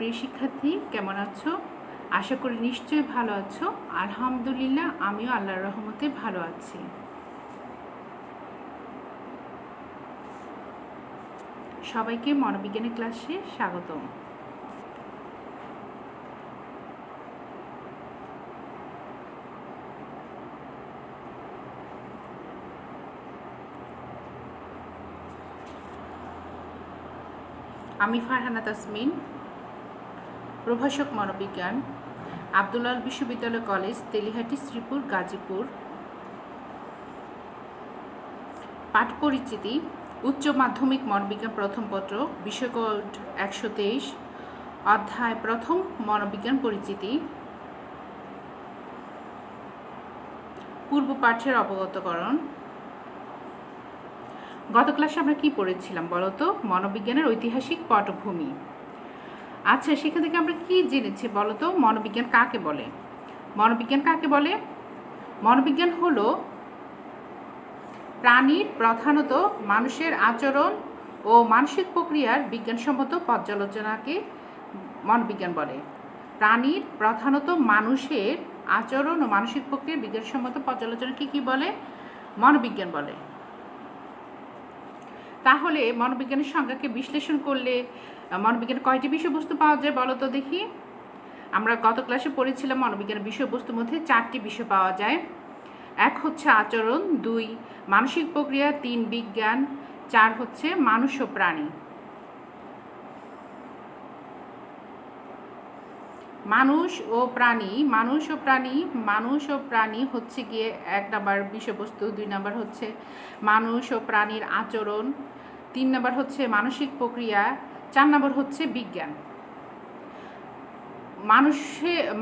প্রিয় শিক্ষার্থী, কেমন আছো? আশা করি নিশ্চয়ই ভালো আছো। আলহামদুলিল্লাহ, আমিও আল্লাহর রহমতে ভালো আছি। সবাইকে মনোবিজ্ঞানের ক্লাসে স্বাগতম। আমি ফারহানা তাসমিন, প্রভাষক মনোবিজ্ঞান, আব্দুল্লাহ বিশ্ববিদ্যালয় কলেজ, তেলিহাটি, শ্রীপুর, গাজীপুর। পাঠ পরিচিতি: উচ্চ মাধ্যমিক মনোবিজ্ঞান প্রথম পত্র, বিষয়কোড 123, অধ্যায় প্রথম, মনোবিজ্ঞান পরিচিতি। পূর্ব পাঠের অবগতকরণ। গত ক্লাসে আমরা কি পড়েছিলাম বলো তো? মনোবিজ্ঞানের ঐতিহাসিক পটভূমি। আচ্ছা, সেখান থেকে আমরা কি জেনেছি বলো তো? মনোবিজ্ঞান কাকে বলে? মনোবিজ্ঞান কাকে বলে? মনোবিজ্ঞান হলো প্রাণীর, প্রধানত মানুষের আচরণ ও মানসিক প্রক্রিয়ার বিজ্ঞানসম্মত পর্যালোচনাকে মনোবিজ্ঞান বলে। প্রাণীর, প্রধানত মানুষের আচরণ ও মানসিক প্রক্রিয়ার বিজ্ঞানসম্মত পর্যালোচনাকে কি বলে? মনোবিজ্ঞান বলে। তাহলে মনোবিজ্ঞানের সংজ্ঞাকে বিশ্লেষণ করলে মনোবিজ্ঞানের কয়টি বিষয়বস্তু পাওয়া যায় বলো তো দেখি? আমরা গত ক্লাসে পড়েছিলাম মনোবিজ্ঞানের বিষয়বস্তুর মধ্যে 4টি বিষয় পাওয়া যায়। 1 হচ্ছে আচরণ, 2 মানসিক প্রক্রিয়া, 3 বিজ্ঞান, 4 হচ্ছে মানুষ ও প্রাণী। মানুষ ও প্রাণী হচ্ছে গিয়ে 1 নম্বর বিষয়বস্তু, 2 নম্বর হচ্ছে মানুষ ও প্রাণীর আচরণ, 3 নম্বর হচ্ছে মানসিক প্রক্রিয়া, 4 নম্বর হচ্ছে বিজ্ঞান।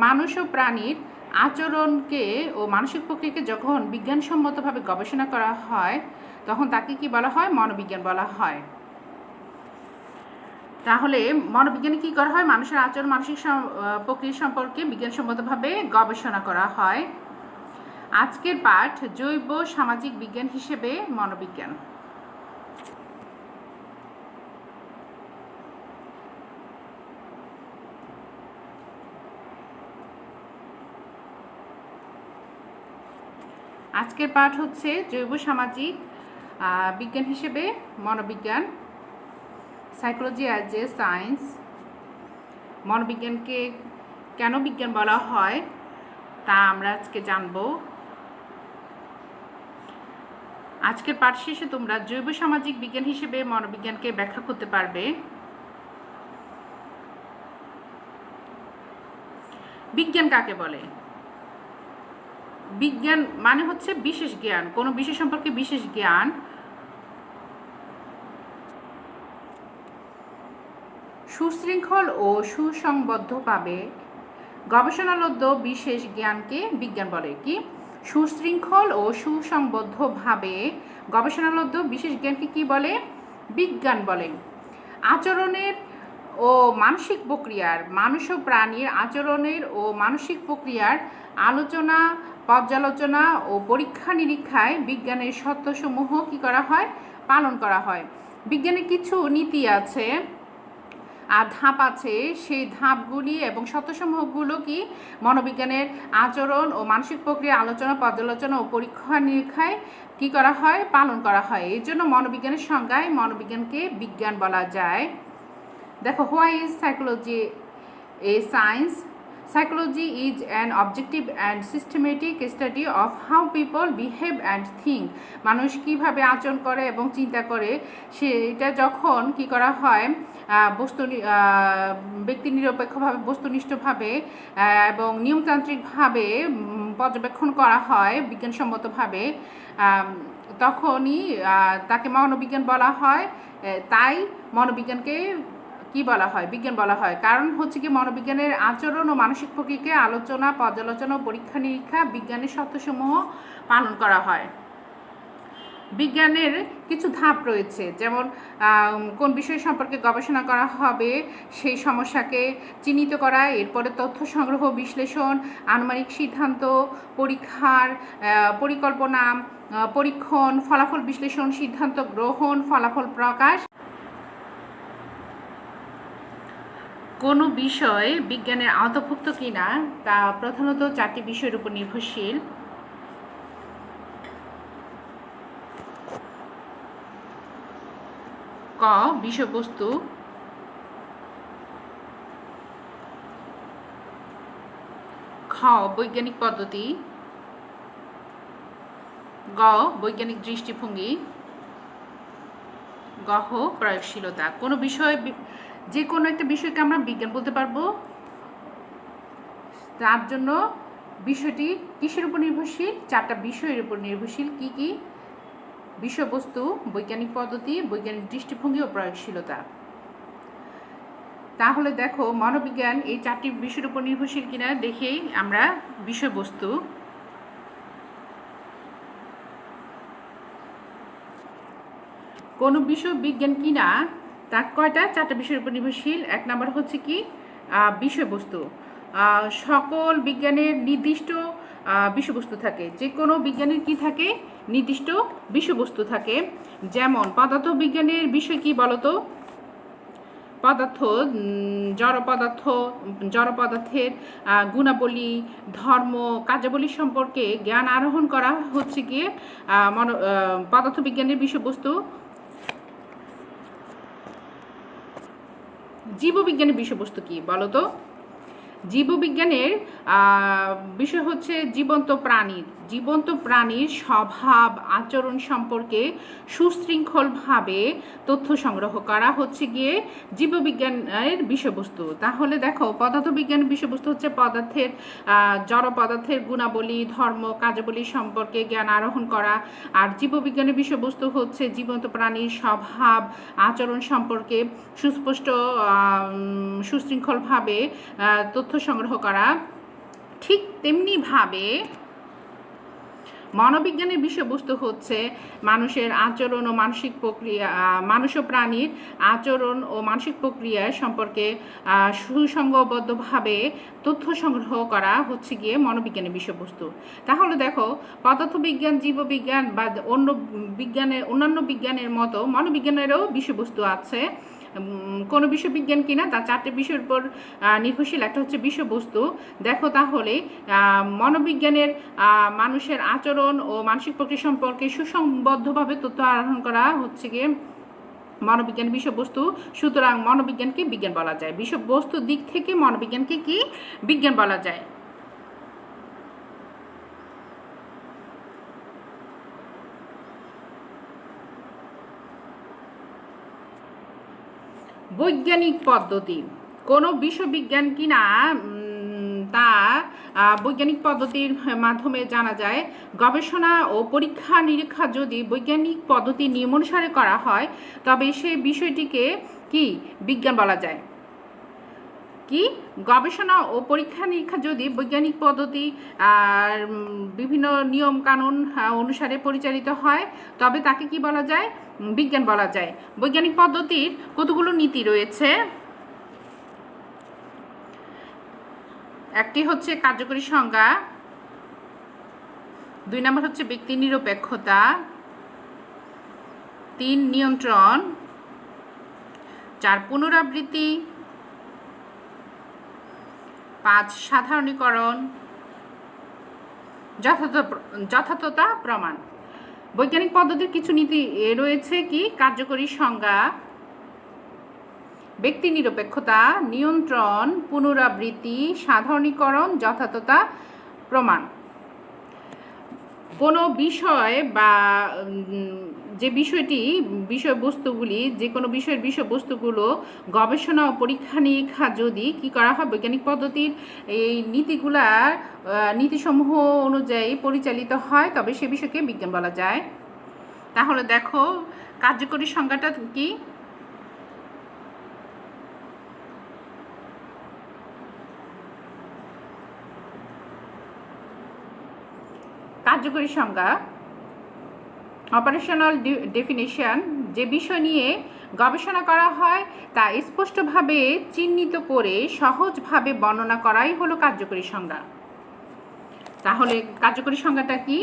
মানুষ ও প্রাণীর আচরণকে ও মানসিক প্রক্রিয়াকে যখন বিজ্ঞানসম্মতভাবে গবেষণা করা হয় তখন তাকে কি বলা হয়? মনোবিজ্ঞান বলা হয়। তাহলে মনোবিজ্ঞানে কী করা হয়? মানুষের আচরণ, মানসিক প্রক্রিয়া সম্পর্কে বিজ্ঞানসম্মতভাবে গবেষণা করা হয়। আজকের পাঠ জৈব সামাজিক বিজ্ঞান হিসেবে মনোবিজ্ঞান। আজকের পাঠ হচ্ছে জৈব সামাজিক বিজ্ঞান হিসেবে মনোবিজ্ঞান, সাইকোলজি অ্যাজ এ সায়েন্স। মনোবিজ্ঞানকে কেন বিজ্ঞান বলা হয় তা আমরা আজকে জানব। আজকের পাঠ শেষে তোমরা জৈব সামাজিক বিজ্ঞান হিসেবে মনোবিজ্ঞানকে ব্যাখ্যা করতে পারবে। বিজ্ঞান কাকে বলে? বিজ্ঞান মানে হচ্ছে বিশেষ জ্ঞান, কোনো বিষয় সম্পর্কে বিশেষ জ্ঞান। সুশৃঙ্খল ও সুসংবদ্ধভাবে গবেষণালব্ধ বিশেষ জ্ঞানকে বিজ্ঞান বলে। কি? সুশৃঙ্খল ও সুসংবদ্ধভাবে গবেষণালব্ধ বিশেষ জ্ঞানকে কি বলে? বিজ্ঞান বলে। আচরণের ও মানসিক প্রক্রিয়ার, মানুষ ও প্রাণীর আচরণের ও মানসিক প্রক্রিয়ার আলোচনা, পর্যালোচনা ও পরীক্ষা নিরীক্ষায় বিজ্ঞানের সত্যসমূহ কি করা হয়? পালন করা হয়। বিজ্ঞানের কিছু নীতি আছে আর ধাপ আছে, সেই ধাপগুলি এবং সত্যসমূহগুলো কি মনোবিজ্ঞানের আচরণ ও মানসিক প্রক্রিয়া আলোচনা, পর্যালোচনা ও পরীক্ষা নিরীক্ষায় কি করা হয়? পালন করা হয়। এই জন্য মনোবিজ্ঞানের সংজ্ঞায় মনোবিজ্ঞানকে বিজ্ঞান বলা যায়। দেখো, why is psychology a science? Psychology is an objective and systematic study of how people behave and think. মানুষ কীভাবে আচরণ করে এবং চিন্তা করে সেটা যখন কি করা হয় ব্যক্তি নিরপেক্ষভাবে, বস্তুনিষ্ঠভাবে এবং নিয়মতান্ত্রিকভাবে পর্যবেক্ষণ করা হয় বিজ্ঞানসম্মতভাবে, তখনই তাকে মনোবিজ্ঞান বলা হয়। তাই মনোবিজ্ঞানকে কি বলা হয়? বিজ্ঞান বলা হয়। কারণ হচ্ছে কি মনোবিজ্ঞানের আচরণ ও মানসিক প্রক্রিয়াকে আলোচনা, পর্যালোচনা ও পরীক্ষা নিরীক্ষা বিজ্ঞানের সত্যসমূহ পালন করা হয়। বিজ্ঞানের কিছু ধাপ রয়েছে, যেমন কোন বিষয় সম্পর্কে গবেষণা করা হবে সেই সমস্যাকে চিহ্নিত করা, এরপরে তথ্য সংগ্রহ, বিশ্লেষণ, আনুমানিক সিদ্ধান্ত, পরীক্ষার পরিকল্পনা, পরীক্ষণ, ফলাফল বিশ্লেষণ, সিদ্ধান্ত গ্রহণ, ফলাফল প্রকাশ। কোনো বিষয় বিজ্ঞানের আওতাভুক্ত কিনা তা প্রধানত 4টি বিষয়ের উপর নির্ভরশীল। ক, বিষয়বস্তু, খ, বৈজ্ঞানিক পদ্ধতি, গ, বৈজ্ঞানিক দৃষ্টিভঙ্গি, গহ, প্রয়োগশীলতা। কোনো বিষয়, যে কোনো একটা বিষয়কে আমরা বিজ্ঞান বলতে পারবো, তার জন্য বিষয়টি কিসের উপর নির্ভরশীল? 4টা বিষয়ের উপর নির্ভরশীল। কি কি? বিষয়বস্তু, বৈজ্ঞানিক পদ্ধতি, বৈজ্ঞানিক দৃষ্টিভঙ্গি ও প্রয়োগশীলতা। তাহলে দেখো মনোবিজ্ঞান এই 4টি বিষয়ের উপর নির্ভরশীল কিনা দেখেই আমরা। বিষয়বস্তু, কোনো বিষয় বিজ্ঞান কিনা তার কয়টা? 4টা বিষয়ের উপর নির্ভরশীল। 1 নম্বর হচ্ছে কি বিষয়বস্তু। সকল বিজ্ঞানের নির্দিষ্ট বিষয়বস্তু থাকে। যে কোনো বিজ্ঞানের কি থাকে? নির্দিষ্ট বিষয়বস্তু থাকে। যেমন পদার্থবিজ্ঞানের বিষয় কি বলতো? পদার্থ, জড় পদার্থের গুণাবলী, ধর্ম, কার্যাবলী সম্পর্কে জ্ঞান আরোহণ করা হচ্ছে গিয়ে পদার্থবিজ্ঞানের বিষয়বস্তু। জীববিজ্ঞানের বিষয়বস্তু কি বলতো? জীববিজ্ঞানের বিষয় হচ্ছে জীবন্ত প্রাণীর স্বভাব আচরণ সম্পর্কে সুশৃঙ্খলভাবে তথ্য সংগ্রহ করা হচ্ছে গিয়ে জীববিজ্ঞানের বিষয়বস্তু। তাহলে দেখো পদার্থবিজ্ঞানের বিষয়বস্তু হচ্ছে পদার্থের জড় পদার্থের গুণাবলী, ধর্ম, কার্যাবলী সম্পর্কে জ্ঞান আরোহণ করা। আর জীববিজ্ঞানের বিষয়বস্তু হচ্ছে জীবন্ত প্রাণীর স্বভাব আচরণ সম্পর্কে সুস্পষ্ট সুশৃঙ্খলভাবে তথ্য সংগ্রহ করা। ঠিক তেমনিভাবে মনোবিজ্ঞানের বিষয়বস্তু হচ্ছে মানুষের আচরণ ও মানসিক প্রক্রিয়া, মানুষ ও প্রাণীর আচরণ ও মানসিক প্রক্রিয়া সম্পর্কে সুসংগবদ্ধভাবে তথ্য সংগ্রহ করা হচ্ছে গিয়ে মনোবিজ্ঞানের বিষয়বস্তু। তাহলে দেখো পদার্থবিজ্ঞান, জীববিজ্ঞান বা অন্যান্য বিজ্ঞানের মতো মনোবিজ্ঞানেরও বিষয়বস্তু আছে। কোনো বিষয়বিজ্ঞান কিনা তার 4টে বিষয়ের উপর নির্ভরশীল। একটা হচ্ছে বিষয়বস্তু। দেখো তাহলে মনোবিজ্ঞানের মানুষের আচরণ ও মানসিক প্রক্রিয়া সম্পর্কে সুসংবদ্ধভাবে তথ্য আহরণ করা হচ্ছে গিয়ে মনোবিজ্ঞান বিষয়বস্তু। সুতরাং মনোবিজ্ঞানকে বিজ্ঞান বলা যায়। বিষয়বস্তুর দিক থেকে মনোবিজ্ঞানকে কি বিজ্ঞান বলা যায়। বৈজ্ঞানিক পদ্ধতি, কোনো বিশ্ববিজ্ঞান কিনা তা বৈজ্ঞানিক পদ্ধতির মাধ্যমে জানা যায়। গবেষণা ও পরীক্ষা নিরীক্ষা যদি বৈজ্ঞানিক পদ্ধতি নিয়ম অনুসারে করা হয় তবে সেই বিষয়টিকে কি বিজ্ঞান বলা যায়। কি? গবেষণা ও পরীক্ষা নিরীক্ষা যদি বৈজ্ঞানিক পদ্ধতি আর বিভিন্ন নিয়ম কানুন অনুসারে পরিচালিত হয় তবে তাকে কি বলা যায়? বিজ্ঞান বলা যায়। বৈজ্ঞানিক পদ্ধতির কতগুলো নীতি রয়েছে? একটি হচ্ছে কার্যকরী সংজ্ঞা, 2 নম্বর হচ্ছে ব্যক্তি নিরপেক্ষতা, 3 নিয়ন্ত্রণ, 4 পুনরাবৃত্তি, 5 সাধারণীকরণ, যথার্থতা প্রমাণ। বৈজ্ঞানিক পদ্ধতির কিছু নীতি রয়েছে কি? কার্যকরী সংজ্ঞা, ব্যক্তি নিরপেক্ষতা, নিয়ন্ত্রণ, পুনরাবৃত্তি, সাধারণীকরণ, যথার্থতা প্রমাণ। কোনো বিষয় বা যে বিষয়বস্তুগুলি, যে কোনো বিষয়ের বিষয়বস্তুগুলো গবেষণা ও পরীক্ষা নিরীক্ষা যদি কি করা হয় বৈজ্ঞানিক পদ্ধতির এই নীতিসমূহ অনুযায়ী পরিচালিত হয় তবে সে বিষয়কে বিজ্ঞান বলা যায়। তাহলে দেখো কার্যকরী সংজ্ঞাটা কি? কার্যকরী সংজ্ঞা, অপারেশনাল ডেফিনেশন, যে বিষয় নিয়ে গবেষণা করা হয় তা স্পষ্টভাবে চিহ্নিত করে সহজভাবে বর্ণনা করাই হলো কার্যকরী সংজ্ঞা। তাহলে কার্যকরী সংজ্ঞাটা কি?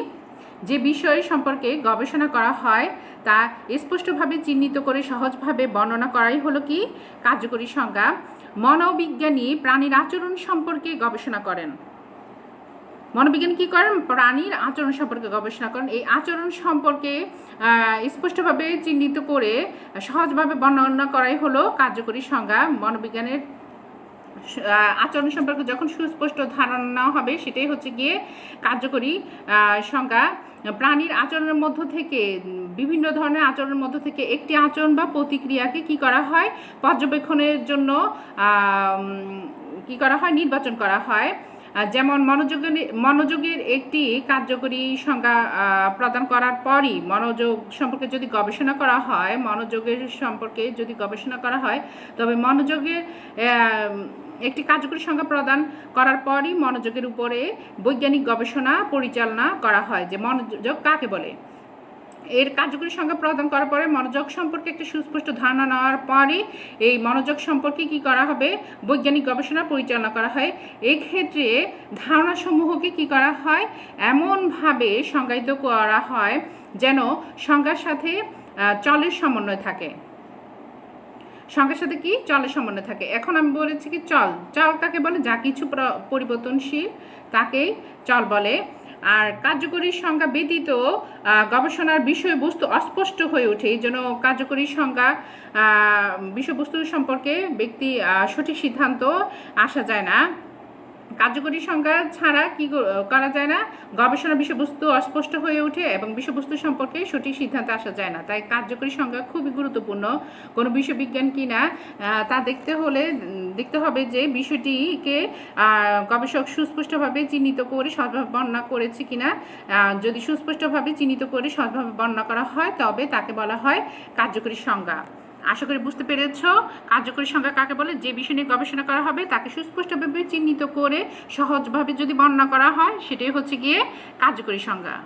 যে বিষয় সম্পর্কে গবেষণা করা হয় তা স্পষ্টভাবে চিহ্নিত করে সহজভাবে বর্ণনা করাই হলো কি কার্যকরী সংজ্ঞা। মনোবিজ্ঞানী প্রাণীর আচরণ সম্পর্কে গবেষণা করেন। মনোবিজ্ঞানী কী করেন? প্রাণীর আচরণ সম্পর্কে গবেষণা করেন। এই আচরণ সম্পর্কে স্পষ্টভাবে চিহ্নিত করে সহজভাবে বর্ণনা করাই হলো কার্যকরী সংজ্ঞা। মনোবিজ্ঞানের আচরণ সম্পর্কে যখন সুস্পষ্ট ধারণা হবে সেটাই হচ্ছে গিয়ে কার্যকরী সংজ্ঞা। প্রাণীর আচরণের মধ্য থেকে, বিভিন্ন ধরনের আচরণের মধ্য থেকে একটি আচরণ বা প্রতিক্রিয়াকে কি করা হয়? পর্যবেক্ষণের জন্য কি করা হয়? নির্বাচন করা হয়। যেমন মনোযোগের একটি কার্যকরী সংজ্ঞা প্রদান করার পরই মনোযোগ সম্পর্কে যদি গবেষণা করা হয়, তবে মনোযোগের একটি কার্যকরী সংজ্ঞা প্রদান করার পরই মনোযোগের উপরে বৈজ্ঞানিক গবেষণা পরিচালনা করা হয়, যে মনোযোগ কাকে বলে। এর কার্যকরী সংজ্ঞা প্রদান করার পরে মনোযোগ সম্পর্কে একটি সুস্পষ্ট ধারণা নেওয়ার পরে এই মনোযোগ সম্পর্কে কি করা হবে? বৈজ্ঞানিক গবেষণা পরিচালনা করা হয়। এক্ষেত্রে ধারণাসমূহকে কি করা হয়? এমনভাবে সংজ্ঞায়িত করা হয় যেন সংজ্ঞার সাথে চলের সমন্বয় থাকে। সংজ্ঞার সাথে কি? চলের সমন্বয় থাকে। এখন আমি বলেছি কি চল কাকে বলে? যা কিছু পরিবর্তনশীল তাকেই চল বলে। আর কার্যকরী সংজ্ঞা ব্যতীত গবেষণার বিষয়বস্তু অস্পষ্ট হয়ে ওঠে। এই জন্য কার্যকরী সংজ্ঞা বিষয়বস্তু সম্পর্কে ব্যক্তি সঠিক সিদ্ধান্ত আসা যায় না। কার্যকরী সংজ্ঞা ছাড়া কি করা যায় না? গবেষণার বিষয়বস্তু অস্পষ্ট হয়ে ওঠে এবং বিষয়বস্তু সম্পর্কে সঠিক সিদ্ধান্তে আসা যায় না। তাই কার্যকরী সংজ্ঞা খুবই গুরুত্বপূর্ণ। কোনো বিষয়বিজ্ঞান কিনা তা দেখতে হবে যে বিষয়টিকে গবেষক সুস্পষ্টভাবে চিহ্নিত করে সহজভাবে বর্ণনা করেছে কিনা। যদি সুস্পষ্টভাবে চিহ্নিত করে সহজভাবে বর্ণনা করা হয় তবে তাকে বলা হয় কার্যকরী সংজ্ঞা। আশা করি বুঝতে পেরেছ কার্যকরী সংজ্ঞা কাকে বলে। যে বিষয় নিয়ে গবেষণা করা হবে তাকে সুস্পষ্টভাবে চিহ্নিত করে সহজভাবে যদি বর্ণনা করা হয় সেটাই হচ্ছে গিয়ে কার্যকরী সংজ্ঞা।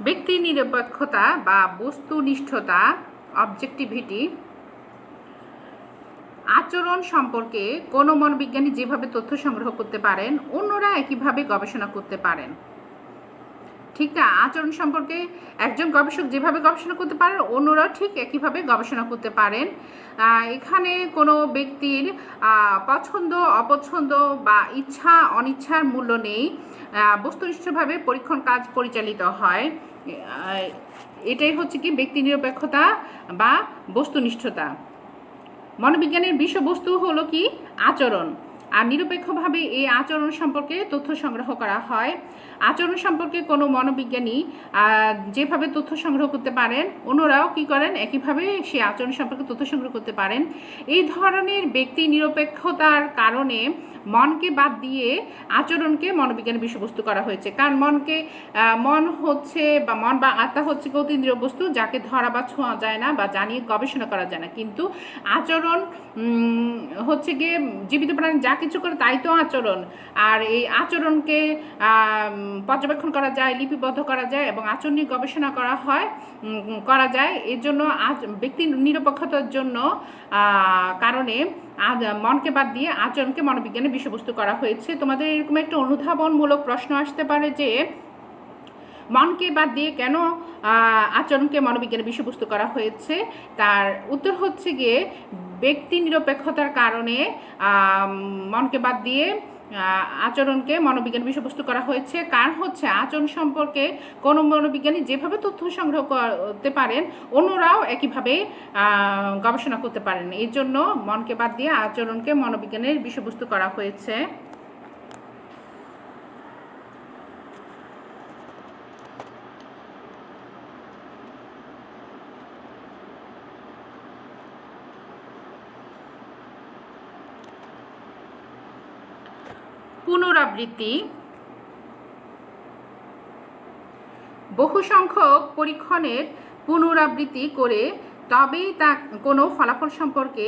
ব্যক্তি নিরপেক্ষতা বা বস্তুনিষ্ঠতা, অবজেক্টিভিটি, আচরণ সম্পর্কে কোনো মনোবিজ্ঞানী যেভাবে তথ্য সংগ্রহ করতে পারেন অন্যরা একইভাবে গবেষণা করতে পারেন। ঠিক না? আচরণ সম্পর্কে একজন গবেষক যেভাবে গবেষণা করতে পারেন অন্যরাও ঠিক একইভাবে গবেষণা করতে পারেন। এখানে কোনো ব্যক্তির পছন্দ অপছন্দ বা ইচ্ছা অনিচ্ছার মূল্য নেই। বস্তুনিষ্ঠভাবে পরীক্ষণ কাজ পরিচালিত হয়। এটাই হচ্ছে কি ব্যক্তি নিরপেক্ষতা বা বস্তুনিষ্ঠতা। মনোবিজ্ঞানের বিষয়বস্তু হলো কি? আচরণ। আর নিরপেক্ষভাবে এই আচরণ সম্পর্কে তথ্য সংগ্রহ করা হয়। আচরণ সম্পর্কে কোনো মনোবিজ্ঞানী যেভাবে তথ্য সংগ্রহ করতে পারেন অন্যরাও কি করেন? একইভাবে সে আচরণ সম্পর্কে তথ্য সংগ্রহ করতে পারেন। এই ধরনের ব্যক্তি নিরপেক্ষতার কারণে মনকে বাদ দিয়ে আচরণকে মনোবিজ্ঞানের বিষয়বস্তু করা হয়েছে। কারণ মন বা আত্মা হচ্ছে অতীন্দ্রিয় বস্তু, যাকে ধরা বা ছোঁয়া যায় না বা জানিয়ে গবেষণা করা যায় না। কিন্তু আচরণ হচ্ছে গিয়ে জীবিত প্রাণী যা কিছু করে তাই তো আচরণ। আর এই আচরণকে পর্যবেক্ষণ করা যায়, লিপিবদ্ধ করা যায় এবং আচরণ নিয়ে গবেষণা করা যায়। এর জন্য ব্যক্তি নিরপেক্ষতার জন্য কারণে মনকে বাদ দিয়ে আচরণকে মনোবিজ্ঞানের বিষয়বস্তু করা হয়েছে। তোমাদের এরকম একটা অনুধাবনমূলক প্রশ্ন আসতে পারে যে মনকে বাদ দিয়ে কেন আচরণকে মনোবিজ্ঞানের বিষয়বস্তু করা হয়েছে। তার উত্তর হচ্ছে গিয়ে ব্যক্তি নিরপেক্ষতার কারণে মনকে বাদ দিয়ে আচরণকে মনোবিজ্ঞান বিষয়বস্তু করা হয়েছে। কারণ হচ্ছে আচরণ সম্পর্কে কোনো মনোবিজ্ঞানী যেভাবে তথ্য সংগ্রহ করতে পারেন অন্যরাও একইভাবে গবেষণা করতে পারেন। এই জন্য মনকে বাদ দিয়ে আচরণকে মনোবিজ্ঞানের বিষয়বস্তু করা হয়েছে। পুনরাবৃত্তি। বহু সংখ্যক পরীক্ষণের পুনরাবৃত্তি করে তবেই তা কোনো ফলাফল সম্পর্কে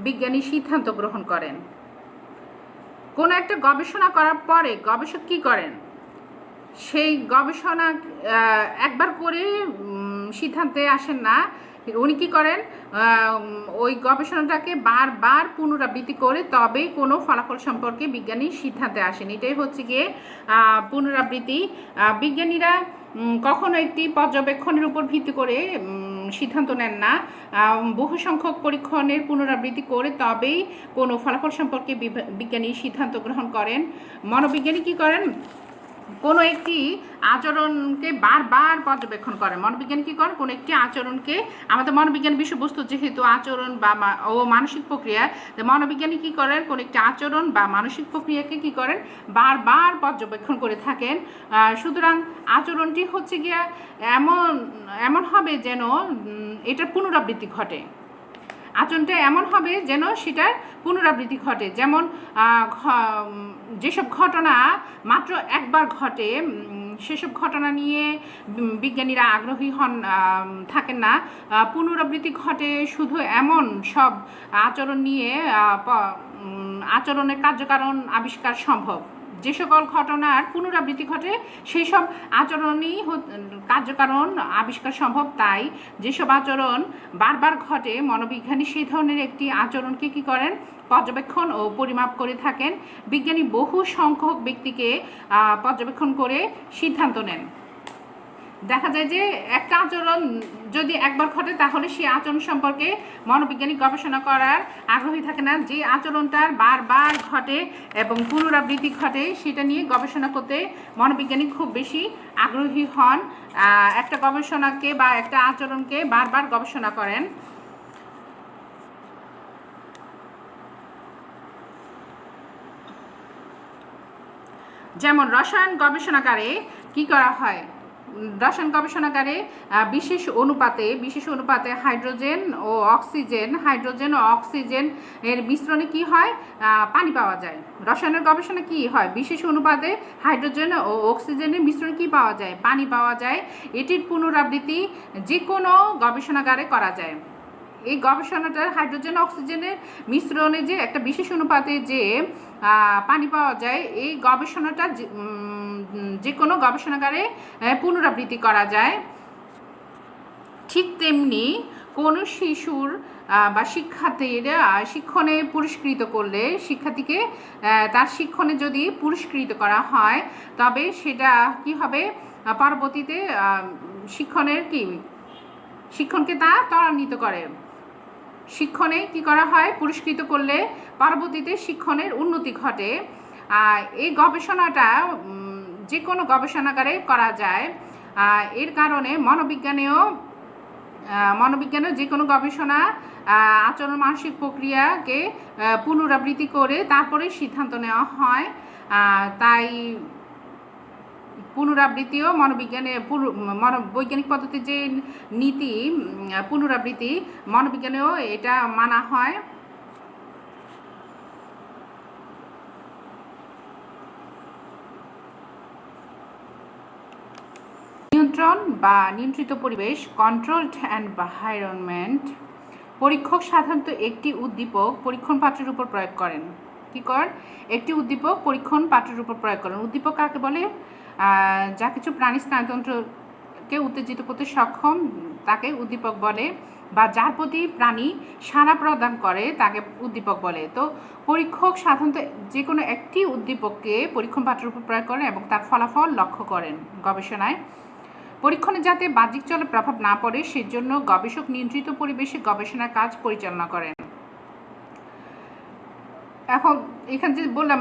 বিজ্ঞানী সিদ্ধান্ত গ্রহণ করেন। কোনো একটা গবেষণা করার পরে গবেষক কী করেন? সেই গবেষণা একবার করে সিদ্ধান্তে আসেন না, উনি কী করেন, ওই গবেষণাটাকে বারবার পুনরাবৃত্তি করে তবেই কোনো ফলাফল সম্পর্কে বিজ্ঞানী সিদ্ধান্তে আসেন। এটাই হচ্ছে গিয়ে পুনরাবৃত্তি। বিজ্ঞানীরা কখনো একটি পর্যবেক্ষণের উপর ভিত্তি করে সিদ্ধান্ত নেন না, বহু সংখ্যক পরীক্ষণের পুনরাবৃত্তি করে তবেই কোনো ফলাফল সম্পর্কে বিজ্ঞানী সিদ্ধান্ত গ্রহণ করেন। মনোবিজ্ঞানী কী করেন, কোনো একটি আচরণকে বারবার পর্যবেক্ষণ করেন। মনোবিজ্ঞানী কী করেন, কোনো একটি আচরণকে, আমাদের মনোবিজ্ঞান বিষয়বস্তু যেহেতু আচরণ বা মানসিক প্রক্রিয়া, মনোবিজ্ঞানী কী করেন, কোনো একটি আচরণ বা মানসিক প্রক্রিয়াকে কী করেন, বারবার পর্যবেক্ষণ করে থাকেন। সুতরাং আচরণটি হচ্ছে গিয়া এমন হবে যেন এটার পুনরাবৃত্তি ঘটে। আচরণটা এমন হবে যেন সেটার পুনরাবৃত্তি ঘটে। যেমন যেসব ঘটনা মাত্র একবার ঘটে সেসব ঘটনা নিয়ে বিজ্ঞানীরা আগ্রহী থাকেন না। পুনরাবৃত্তি ঘটে শুধু এমন সব আচরণ নিয়ে আচরণের কার্যকারণ আবিষ্কার সম্ভব। যে সকল ঘটনার পুনরাবৃত্তি ঘটে সেই সব আচরণই কার্যকারণ আবিষ্কার সম্ভব। তাই যেসব আচরণ বারবার ঘটে মনোবিজ্ঞানী সেই ধরনের একটি আচরণকে কী করেন, পর্যবেক্ষণ ও পরিমাপ করে থাকেন। বিজ্ঞানী বহু সংখ্যক ব্যক্তিকে পর্যবেক্ষণ করে সিদ্ধান্ত নেন। দেখা যায় যে একটা আচরণ যদি একবার ঘটে তাহলে সেই আচরণ সম্পর্কে মনোবিজ্ঞানী গবেষণা করার আগ্রহী থাকে না। যে আচরণটার বারবার ঘটে এবং পুনরাবৃত্তি ঘটে সেটা নিয়ে গবেষণা করতে মনোবিজ্ঞানী খুব বেশি আগ্রহী হন। একটা গবেষণাকে বা একটা আচরণকে বারবার গবেষণা করেন। যেমন রসায়ন গবেষণাগারে কি করা হয়, রসায়ন গবেষণাগারে বিশেষ অনুপাতে হাইড্রোজেন ও অক্সিজেন এর মিশ্রণে কি হয়, পানি পাওয়া যায়। রসায়নের গবেষণা কি হয়, বিশেষ অনুপাতে হাইড্রোজেন ও অক্সিজেনের মিশ্রণে কি পাওয়া যায়, পানি পাওয়া যায়। এটির পুনরাবৃত্তি যে কোনো গবেষণাগারে করা যায়। এই গবেষণাটার হাইড্রোজেন অক্সিজেনের মিশ্রণে যে একটা বিশেষ অনুপাতে যে পানি পাওয়া যায়, এই গবেষণাটা যে কোনো গবেষণাগারে পুনরাবৃত্তি করা যায়। ঠিক তেমনি কোনো শিশুর বা শিক্ষার্থীর শিক্ষণে পুরস্কৃত করলে, শিক্ষার্থীকে তার শিক্ষণে যদি পুরস্কৃত করা হয় তবে সেটা কি হবে, পরবর্তীতে শিক্ষণকে তা ত্বরান্বিত করে। শিক্ষণে কি করা হয়, পুরস্কৃত করলে পরবর্তীতে শিক্ষণের উন্নতি ঘটে। এই গবেষণাটা যে কোনো গবেষণাগারে করা যায়। এর কারণে মনোবিজ্ঞানেও যে কোনো গবেষণা আচরণ মানসিক প্রক্রিয়াকে পুনরাবৃত্তি করে তারপরে সিদ্ধান্ত নেওয়া হয়। তাই পুনরাবৃত্তিও বৈজ্ঞানিক পদ্ধতির যে নীতি পুনরাবৃত্তি, মনোবিজ্ঞানেও এটা মানা হয়। নিয়ন্ত্রণ বা নিয়ন্ত্রিত পরিবেশ, কন্ট্রোলড এনভায়রনমেন্ট। পরীক্ষক সাধারণত একটি উদ্দীপক পরীক্ষণ পাত্রের উপর প্রয়োগ করেন। কি করেন, একটি উদ্দীপক পরীক্ষণ পাত্রের উপর প্রয়োগ করেন। উদ্দীপক কাকে বলে, যা কিছু প্রাণী স্নায়ুতন্ত্রকে উত্তেজিত করতে সক্ষম তাকে উদ্দীপক বলে, বা যার প্রতি প্রাণী সাড়া প্রদান করে তাকে উদ্দীপক বলে। তো পরীক্ষক সাধারণত যে কোনো একটি উদ্দীপককে পরীক্ষণ পাত্রের উপর প্রয়োগ করেন এবং তার ফলাফল লক্ষ্য করেন গবেষণায়। পরীক্ষণে যাতে বাহ্যিক চলের প্রভাব না পড়ে সেজন্য গবেষক নিয়ন্ত্রিত পরিবেশে গবেষণার কাজ পরিচালনা করেন। এখন এখানে যে বললাম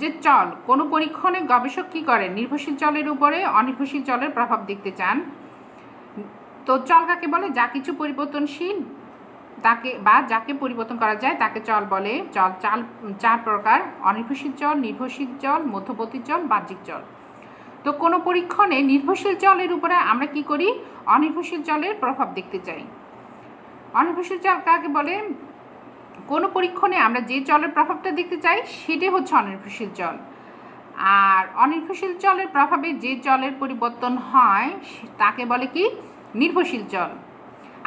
যে চল, কোনো পরীক্ষণে গবেষক কি করেন, নির্ভরশীল চলের উপরে অনির্ভরশীল চলের প্রভাব দেখতে চান। তো চল কাকে বলে, যা কিছু পরিবর্তনশীল তাকে বা যাকে পরিবর্তন করা যায় তাকে চল বলে। চার প্রকার: অনির্ভরশীল চল, নির্ভরশীল চল, মধ্যবর্তী চল, বাহ্যিক চল। তো কোনো পরীক্ষণে নির্ভরশীল চলের উপরে আমরা কি করি, অনির্ভরশীল চলের প্রভাব দেখতে চাই। অনির্ভরশীল চল কাকে বলে, কোনো পরীক্ষণে আমরা যে চলের প্রভাবটা দেখতে চাই সেটাই হচ্ছে অনির্ভরশীল চল। আর অনির্ভরশীল চলের প্রভাবে যে চলের পরিবর্তন হয় তাকে বলে কি, নির্ভরশীল চল।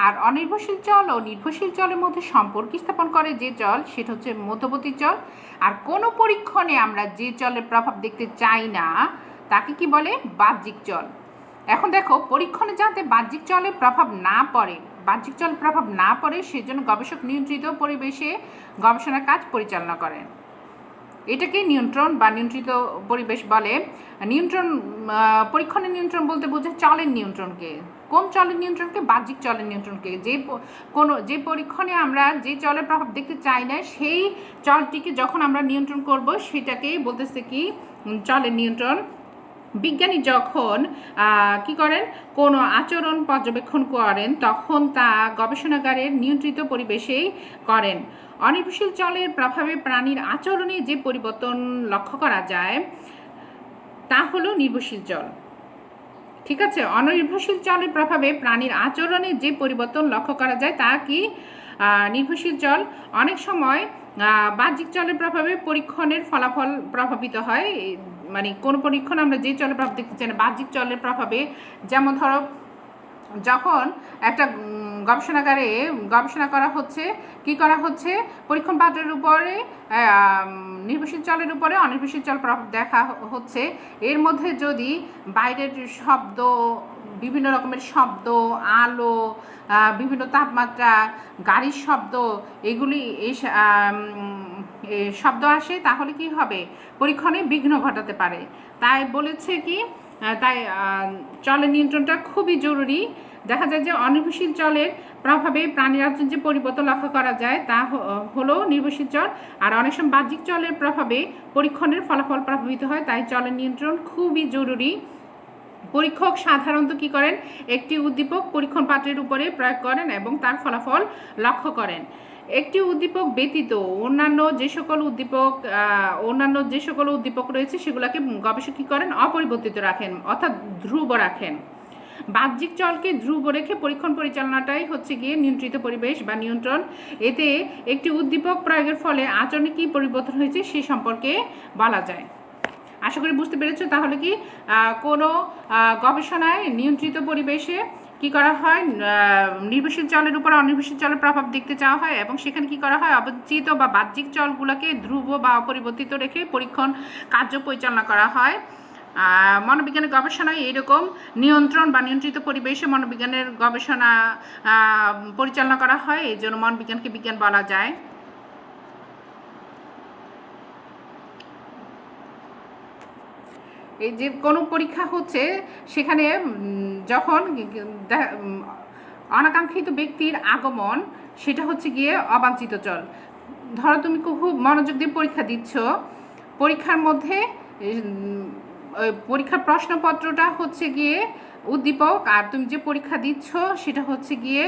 আর অনির্ভরশীল চল ও নির্ভরশীল চলের মধ্যে সম্পর্ক স্থাপন করে যে চল সেটা হচ্ছে মধ্যবর্তী চল। আর কোনো পরীক্ষণে আমরা যে চলের প্রভাব দেখতে চাই না তাকে কি বলে, বাহ্যিক চল। এখন দেখো, পরীক্ষণে যাতে বাহ্যিক চলের প্রভাব না পড়ে বাহ্যিক জল প্রভাব না পড়ে সেজন্য গবেষক নিয়ন্ত্রিত পরিবেশে গবেষণার কাজ পরিচালনা করেন। এটাকে নিয়ন্ত্রণ বা নিয়ন্ত্রিত পরিবেশ বলে। নিয়ন্ত্রণ পরীক্ষণের নিয়ন্ত্রণ বলতে বোঝায় চলের নিয়ন্ত্রণকে। কোন চলের নিয়ন্ত্রণকে? বাহ্যিক চলের নিয়ন্ত্রণকে। যে পরীক্ষণে আমরা যে চলের প্রভাব দেখতে চাই না সেই চলটিকে যখন আমরা নিয়ন্ত্রণ করব সেটাকেই বলতেছে কি চলের নিয়ন্ত্রণ। বিজ্ঞানী যখন কি করেন, কোনো আচরণ পর্যবেক্ষণ করেন তখন তা গবেষণাগারের নিয়ন্ত্রিত পরিবেশেই করেন। অনির্ভরশীল চলের প্রভাবে প্রাণীর আচরণে যে পরিবর্তন লক্ষ্য করা যায় তা হলো নির্ভরশীল চল। ঠিক আছে, অনির্ভরশীল চলের প্রভাবে প্রাণীর আচরণে যে পরিবর্তন লক্ষ্য করা যায় তা কি নির্ভরশীল চল। অনেক সময় বাহ্যিক চলের প্রভাবে পরীক্ষণের ফলাফল প্রভাবিত হয়। মানে কোনো পরীক্ষণ আমরা যে চলের প্রভাব দেখতে চাই না, বাহ্যিক চলের প্রভাবে। যেমন ধরো যখন একটা গবেষণাগারে গবেষণা করা হচ্ছে, কি করা হচ্ছে, পরীক্ষণ পাত্রের উপরে নির্ভরশীল চলের উপরে অনির্ভরশীল চল প্রভাব দেখা হচ্ছে। এর মধ্যে যদি বাইরের শব্দ, বিভিন্ন রকমের শব্দ, আলো, বিভিন্ন তাপমাত্রা, গাড়ির শব্দ, এগুলি এই শব্দ আসে তাহলে কি হবে, পরীক্ষণে বিঘ্ন ঘটাতে পারে। তাই বলেছে কি, তাই চলের নিয়ন্ত্রণটা খুবই জরুরি। দেখা যায় যে অনির্ভরশীল চলের প্রভাবে প্রাণীর আচরণে যে পরিবর্তন লক্ষ্য করা যায় তা হলো নির্ভরশীল চল। আর অনেক সময় বাহ্যিক চলের প্রভাবে পরীক্ষণের ফলাফল প্রভাবিত হয়। তাই চলের নিয়ন্ত্রণ খুবই জরুরি। পরীক্ষক সাধারণত কি করেন, একটি উদ্দীপক পরীক্ষণ পাত্রের উপরে প্রয়োগ করেন এবং তার ফলাফল লক্ষ্য করেন। একটি উদ্দীপক ব্যতীত অন্যান্য যে সকল উদ্দীপক রয়েছে সেগুলোকে গবেষক কী করেন, অপরিবর্তিত রাখেন, অর্থাৎ ধ্রুব রাখেন। বাহ্যিক চলকে ধ্রুব রেখে পরীক্ষণ পরিচালনাটাই হচ্ছে গিয়ে নিয়ন্ত্রিত পরিবেশ বা নিয়ন্ত্রণ। এতে একটি উদ্দীপক প্রয়োগের ফলে আচরণে কী পরিবর্তন হয়েছে সে সম্পর্কে বলা যায়। আশা করি বুঝতে পেরেছো। তাহলে কি কোনো গবেষণায় নিয়ন্ত্রিত পরিবেশে কি করা হয়, নির্ভরশীল চলের উপর অনির্ভরশীল চলের প্রভাব দেখতে চাওয়া হয় এবং সেখানে কি করা হয়, অবচিত বা বাহ্যিক চলগুলোকে ধ্রুব বা অপরিবর্তিত রেখে পরীক্ষণ কার্য পরিচালনা করা হয়। মনোবিজ্ঞানের গবেষণায় এইরকম নিয়ন্ত্রণ বা নিয়ন্ত্রিত পরিবেশে মনোবিজ্ঞানের গবেষণা পরিচালনা করা হয়। এই জন্য মনোবিজ্ঞানকে বিজ্ঞান বলা যায়। এই যে কোনো পরীক্ষা হচ্ছে সেখানে যখন অনাকাঙ্ক্ষিত ব্যক্তির আগমন, সেটা হচ্ছে গিয়ে অবাঞ্ছিত চল। ধরো তুমি খুব মনোযোগ দিয়ে পরীক্ষা দিচ্ছ, পরীক্ষার মধ্যে পরীক্ষার প্রশ্নপত্রটা হচ্ছে গিয়ে উদ্দীপক আর তুমি যে পরীক্ষা দিচ্ছ সেটা হচ্ছে গিয়ে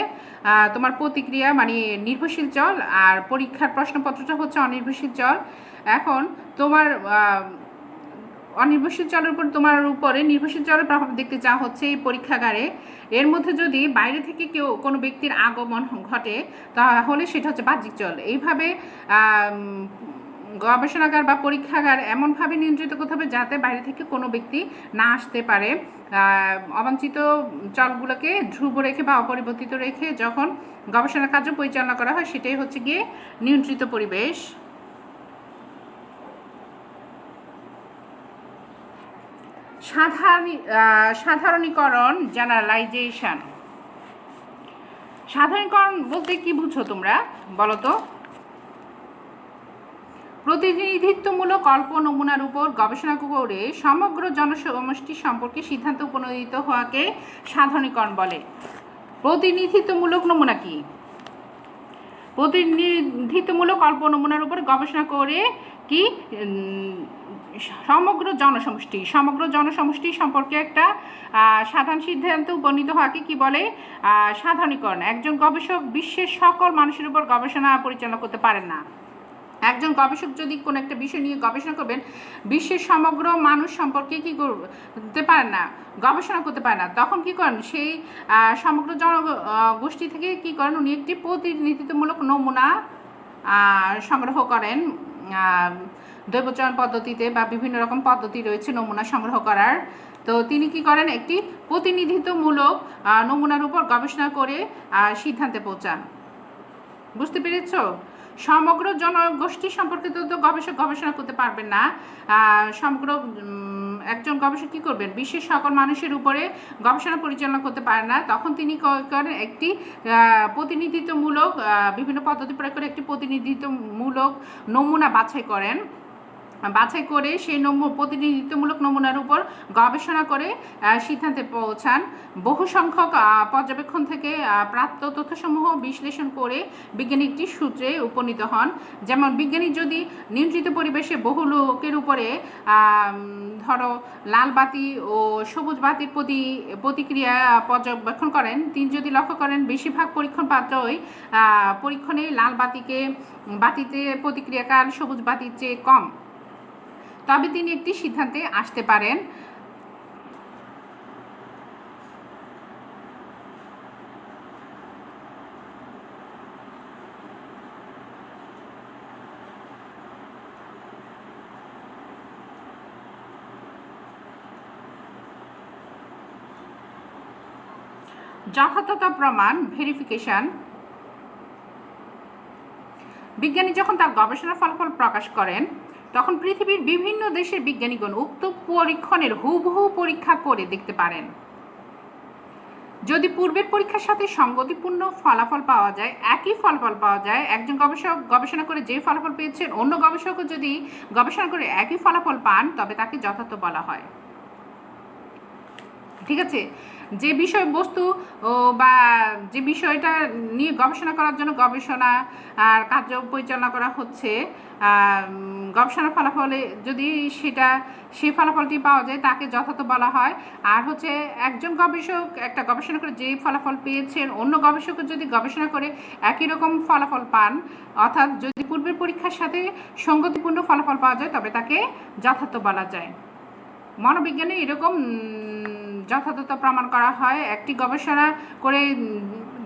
তোমার প্রতিক্রিয়া মানে নির্ভরশীল চল, আর পরীক্ষার প্রশ্নপত্রটা হচ্ছে অনির্ভরশীল চল। এখন তোমার অনির্ভরশীল চলের উপর তোমার উপরে নির্ভরশীল চলের প্রভাব দেখতে চাওয়া হচ্ছে এই পরীক্ষাগারে। এর মধ্যে যদি বাইরে থেকে কোনো ব্যক্তির আগমন ঘটে তাহলে সেটা হচ্ছে বাহ্যিক চল। এইভাবে গবেষণাগার বা পরীক্ষাগার এমনভাবে নিয়ন্ত্রিত করতে হবে যাতে বাইরে থেকে কোনো ব্যক্তি না আসতে পারে। অবাঞ্ছিত চলগুলোকে ধ্রুব রেখে বা অপরিবর্তিত রেখে যখন গবেষণা কার্য পরিচালনা করা হয় সেটাই হচ্ছে গিয়ে নিয়ন্ত্রিত পরিবেশ। সাধারণীকরণ, জেনারেলাইজেশন। সাধারণীকরণ বলতে কি বুঝো তোমরা বলো তো? প্রতিনিধিত্বমূলক অল্প নমুনার উপর গবেষণা করে সমগ্র জনসমষ্টি সম্পর্কে সিদ্ধান্ত উপনীত হওয়াকে সাধারণীকরণ বলে। প্রতিনিধিত্বমূলক নমুনা কি? প্রতিনিধিত্বমূলক অল্প নমুনার উপর গবেষণা করে কি সমগ্র জনসমষ্টি সম্পর্কে একটা সাধারণ সিদ্ধান্তে উপনীত হওয়াকে কি বলে? সাধারণীকরণ। একজন গবেষক বিশ্বের সকল মানুষের উপর গবেষণা পরিচালনা করতে পারেন না। একজন গবেষক যদি কোনো একটা বিষয় নিয়ে গবেষণা করবেন, বিশ্বের সমগ্র মানুষ সম্পর্কে কি করতে পারেন না, গবেষণা করতে পারেন না, তখন কি করেন, সেই সমগ্র জনগোষ্ঠী থেকে কি করেন, উনি একটি প্রতিনিধিত্বমূলক নমুনা সংগ্রহ করেন। দৈবচয়ন পদ্ধতিতে বা বিভিন্ন রকম পদ্ধতি রয়েছে নমুনা সংগ্রহ করার। তো তিনি কি করেন, একটি প্রতিনিধিত্বমূলক নমুনার উপর গবেষণা করে সিদ্ধান্তে পৌঁছান। বুঝতে পেরেছ? সমগ্র জনগোষ্ঠী সম্পর্কিত তো গবেষক গবেষণা করতে পারবেন না। সমগ্র একজন গবেষক কী করবেন, বিশ্বের সকল মানুষের উপরে গবেষণা পরিচালনা করতে পারেন না। তখন তিনি করেন একটি প্রতিনিধিত্বমূলক বিভিন্ন পদ্ধতি প্রয়োগ করে একটি প্রতিনিধিত্বমূলক নমুনা বাছাই করেন। বাছাই করে সেই প্রতিনিধিত্বমূলক নমুনার উপর গবেষণা করে সিদ্ধান্তে পৌঁছান। বহু সংখ্যক পর্যবেক্ষণ থেকে প্রাপ্ত তথ্যসমূহ বিশ্লেষণ করে বিজ্ঞানী একটি সূত্রে উপনীত হন। যেমন বিজ্ঞানী যদি নিয়ন্ত্রিত পরিবেশে বহু লোকের উপরে ধরো লাল বাতি ও সবুজ বাতির প্রতিক্রিয়া পর্যবেক্ষণ করেন, তিনি যদি লক্ষ্য করেন বেশিরভাগ পরীক্ষণ পাত্রই পরীক্ষণে লাল বাতিতে প্রতিক্রিয়াকাল সবুজ বাতির চেয়ে কম, তবে তিনি একটি সিদ্ধান্তে আসতে পারেন। যথার্থতা প্রমাণ ভেরিফিকেশন। বিজ্ঞানী যখন তার গবেষণার ফলাফল প্রকাশ করেন তখন পৃথিবীর বিভিন্ন দেশের বিজ্ঞানীগণ উক্ত পরীক্ষণের হুবহু পরীক্ষা করে দেখতে পারেন। যদি পূর্বের পরীক্ষার সাথে সঙ্গতিপূর্ণ ফলাফল পাওয়া যায়, একই ফলাফল পাওয়া যায়, একজন গবেষক গবেষণা করে যে ফলাফল পেয়েছেন অন্য গবেষকও যদি গবেষণা করে একই ফলাফল পান তবে তাকে যথার্থ বলা হয়। ঠিক আছে, যে বিষয়বস্তু বা যে বিষয়টা নিয়ে গবেষণা করার জন্য গবেষণা আর কার্য পরিচালনা করা হচ্ছে, গবেষণার ফলাফলে যদি সেই ফলাফলটি পাওয়া যায় তাকে যথার্থ বলা হয়। আর হচ্ছে একজন গবেষক একটা গবেষণা করে যে ফলাফল পেয়েছেন অন্য গবেষকও যদি গবেষণা করে একই রকম ফলাফল পান, অর্থাৎ যদি পূর্বের পরীক্ষার সাথে সঙ্গতিপূর্ণ ফলাফল পাওয়া যায় তবে তাকে যথার্থ বলা যায়। মনোবিজ্ঞানে এরকম যথার্থতা প্রমাণ করা হয় একটি গবেষণা করে,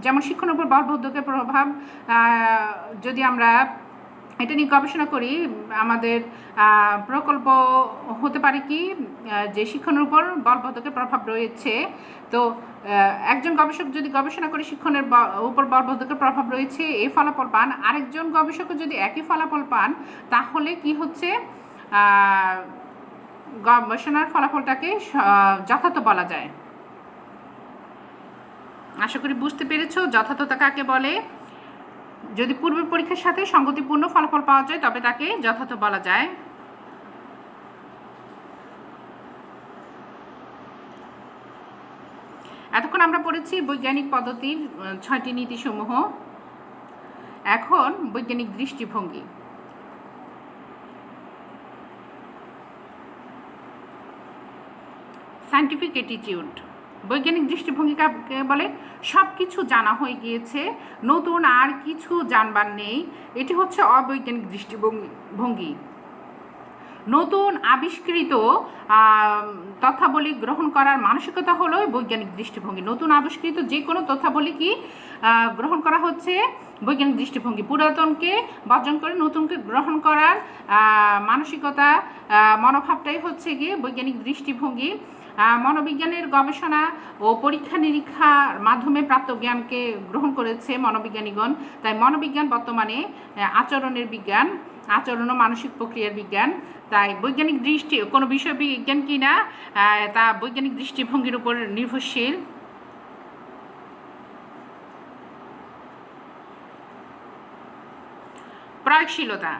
যেমন শিক্ষণের উপর বলবদ্ধকের প্রভাব। যদি আমরা এটা নিয়ে গবেষণা করি, আমাদের প্রকল্প হতে পারে কি যে শিক্ষণের উপর বলবদ্ধকের প্রভাব রয়েছে। তো একজন গবেষক যদি গবেষণা করে শিক্ষণের উপর বলবদ্ধকের প্রভাব রয়েছে এই ফলাফল পান, আরেকজন গবেষকও যদি একই ফলাফল পান, তাহলে কি হচ্ছে, গবেষণার ফলাফলটাকে যথার্থ বলা যায়। আশা করি বুঝতে পেরেছো যথার্থতা কাকে বলে। যদি পূর্বের পরীক্ষার সাথে সঙ্গতিপূর্ণ ফলাফল পাওয়া যায় তবে তাকে যথার্থ বলা যায়। এতক্ষণ আমরা পড়েছি বৈজ্ঞানিক পদ্ধতির 6টি নীতিসমূহ। এখন বৈজ্ঞানিক দৃষ্টিভঙ্গি। Scientific attitude. বৈজ্ঞানিক দৃষ্টিভঙ্গি কাকে বলে? সব কিছু জানা হয়ে গিয়েছে, নতুন আর কিছু জানবার নেই, এটি হচ্ছে অবৈজ্ঞানিক দৃষ্টিভঙ্গি। নতুন আবিষ্কৃত তথ্যাবলী গ্রহণ করার মানসিকতা হলো বৈজ্ঞানিক দৃষ্টিভঙ্গি। নতুন আবিষ্কৃত যে কোনো তথ্যাবলী কি গ্রহণ করা হচ্ছে বৈজ্ঞানিক দৃষ্টিভঙ্গি। পুরাতনকে বর্জন করে নতুনকে গ্রহণ করার মানসিকতা, মনোভাবটাই হচ্ছে গিয়ে বৈজ্ঞানিক দৃষ্টিভঙ্গি। মনোবিজ্ঞানের গবেষণা ও পরীক্ষা নিরীক্ষার মাধ্যমে প্রাপ্ত জ্ঞানকে গ্রহণ করেছে মনোবিজ্ঞানীগণ। তাই মনোবিজ্ঞান বর্তমানে আচরণের বিজ্ঞান, আচরণ ও মানসিক প্রক্রিয়ার বিজ্ঞান। তাই বৈজ্ঞানিক দৃষ্টি কোনো বিষয় বিজ্ঞান কি না তা বৈজ্ঞানিক দৃষ্টিভঙ্গির উপর নির্ভরশীল। প্রয়োগশীলতা,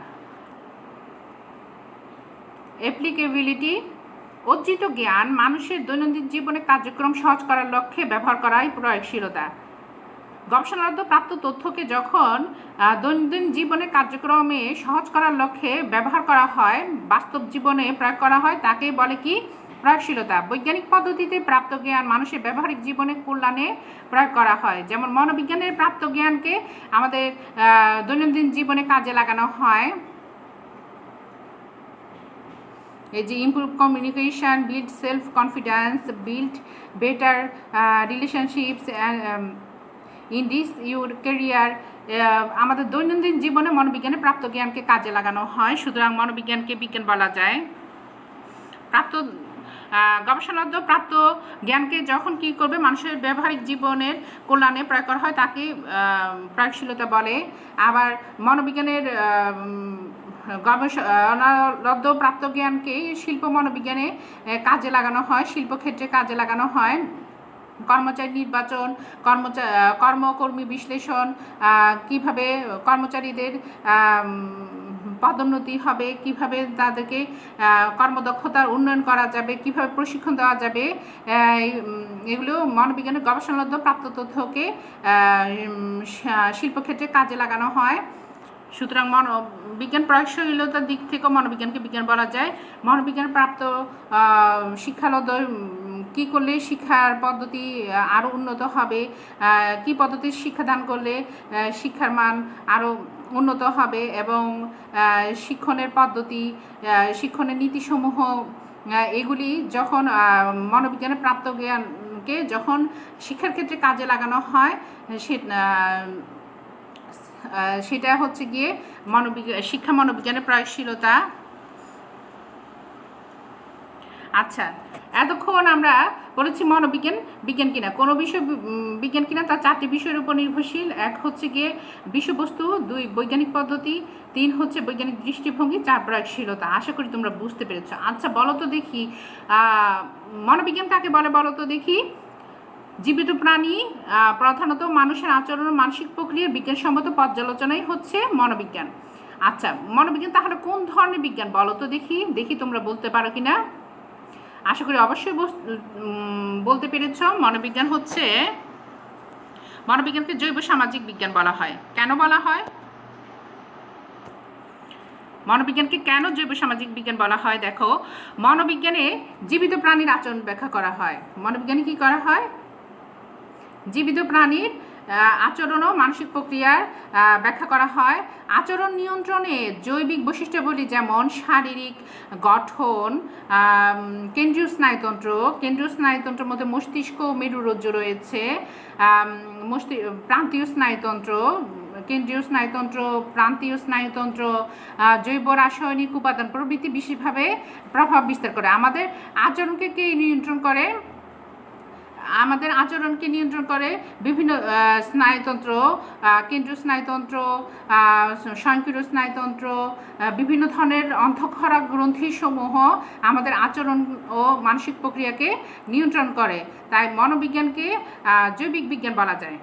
অ্যাপ্লিকেবিলিটি। অর্জিত জ্ঞান মানুষের দৈনন্দিন জীবনে কার্যক্রম সহজ করার লক্ষ্যে ব্যবহার করাই প্রয়োগশীলতা। গবেষণারত প্রাপ্ত তথ্যকে যখন দৈনন্দিন জীবনে কার্যক্রমে সহজ করার লক্ষ্যে ব্যবহার করা হয়, বাস্তব জীবনে প্রয়োগ করা হয়, তাকে বলে কি? প্রয়োগশীলতা। বৈজ্ঞানিক পদ্ধতিতে প্রাপ্ত জ্ঞান মানুষের ব্যবহারিক জীবনে কল্যাণে প্রয়োগ করা হয়। যেমন মনোবিজ্ঞানের প্রাপ্ত জ্ঞানকে আমাদের দৈনন্দিন জীবনে কাজে লাগানো হয়। এই যে improve communication, build self confidence, build better relationships in this your career. আমাদের দৈনন্দিন জীবনে মনোবিজ্ঞানে প্রাপ্ত জ্ঞানকে কাজে লাগানো হয়, সুতরাং মনোবিজ্ঞানকে বিজ্ঞান বলা যায়। প্রাপ্ত গবেষণালব্ধ প্রাপ্ত জ্ঞানকে যখন কি করবে মানুষের ব্যবহারিক জীবনের কল্যাণে প্রয়োগ করা হয় তাকে প্রয়োগশীলতা বলে। আবার মনোবিজ্ঞানের গবেষণালব্ধ প্রাপ্ত জ্ঞানকে শিল্প মনোবিজ্ঞানে কাজে লাগানো হয়, শিল্পক্ষেত্রে কাজে লাগানো হয়। কর্মচারী নির্বাচন, কর্মকর্মী বিশ্লেষণ, কিভাবে কর্মচারীদের পদোন্নতি হবে, কিভাবে তাদেরকে কর্মদক্ষতার উন্নয়ন করা যাবে, কিভাবে প্রশিক্ষণ দেওয়া যাবে, এগুলো মনোবিজ্ঞানের গবেষণালব্ধ প্রাপ্ত তথ্যকে শিল্পক্ষেত্রে কাজে লাগানো হয়। সুতরাং বিজ্ঞান প্রয়োগশীলতার দিক থেকেও মনোবিজ্ঞানকে বিজ্ঞান বলা যায়। মনোবিজ্ঞান প্রাপ্ত শিক্ষালব্ধ কী করলে শিক্ষার পদ্ধতি আরও উন্নত হবে, কী পদ্ধতির শিক্ষাদান করলে শিক্ষার মান আরও উন্নত হবে এবং শিক্ষণের পদ্ধতি, শিক্ষণের নীতিসমূহ এগুলি যখন মনোবিজ্ঞানের প্রাপ্ত জ্ঞানকে যখন শিক্ষার ক্ষেত্রে কাজে লাগানো হয় সেটা হচ্ছে গিয়ে শিক্ষা মনোবিজ্ঞানের প্রয়োগশীলতা। আচ্ছা, এতক্ষণ আমরা বলেছি মনোবিজ্ঞান বিজ্ঞান কিনা, কোনো বিষয় বিজ্ঞান কিনা তার 4টি বিষয়ের উপর নির্ভরশীল। 1 হচ্ছে গিয়ে বিষয়বস্তু, 2 বৈজ্ঞানিক পদ্ধতি, 3 হচ্ছে বৈজ্ঞানিক দৃষ্টিভঙ্গি, 4 প্রয়োগশীলতা। আশা করি তোমরা বুঝতে পেরেছো। আচ্ছা বলো তো দেখি মনোবিজ্ঞান কাকে বলে বলো তো দেখি? জীবিত প্রাণী প্রধানত মানুষের আচরণ ও মানসিক প্রক্রিয়ার বিজ্ঞানসম্মত পর্যালোচনাই হচ্ছে মনোবিজ্ঞান। আচ্ছা মনোবিজ্ঞান তাহলে কোন ধরনের বিজ্ঞান বলো তো দেখি তোমরা বলতে পারো কিনা। আশা করি অবশ্যই বলতে পেরেছ। মনোবিজ্ঞানকে জৈব সামাজিক বিজ্ঞান বলা হয়। কেন বলা হয়? মনোবিজ্ঞানকে কেন জৈব সামাজিক বিজ্ঞান বলা হয়? দেখো, মনোবিজ্ঞানে জীবিত প্রাণীর আচরণ ব্যাখ্যা করা হয়। মনোবিজ্ঞানে কি করা হয়? জীবিত প্রাণীর আচরণ ও মানসিক প্রক্রিয়ার ব্যাখ্যা করা হয়। আচরণ নিয়ন্ত্রণে জৈবিক বৈশিষ্ট্যাবলী যেমন শারীরিক গঠন, কেন্দ্রীয় স্নায়ুতন্ত্রের মধ্যে মস্তিষ্ক ও মেরুরজ্জু রয়েছে, প্রান্তীয় স্নায়ুতন্ত্র, কেন্দ্রীয় স্নায়ুতন্ত্র, প্রান্তীয় স্নায়ুতন্ত্র, জৈব রাসায়নিক উপাদান প্রভৃতি বিশেষভাবে প্রভাব বিস্তার করে। আমাদের আচরণকে কে নিয়ন্ত্রণ করে? আমাদের আচরণকে নিয়ন্ত্রণ করে বিভিন্ন স্নায়ুতন্ত্র, কেন্দ্রীয় স্নায়ুতন্ত্র, স্বয়ংক্রিয় স্নায়ুতন্ত্র, বিভিন্ন ধরনের অন্তঃক্ষরা গ্রন্থিসমূহ আমাদের আচরণ ও মানসিক প্রক্রিয়াকে নিয়ন্ত্রণ করে। তাই মনোবিজ্ঞানকে জৈবিক বিজ্ঞান বলা যায়।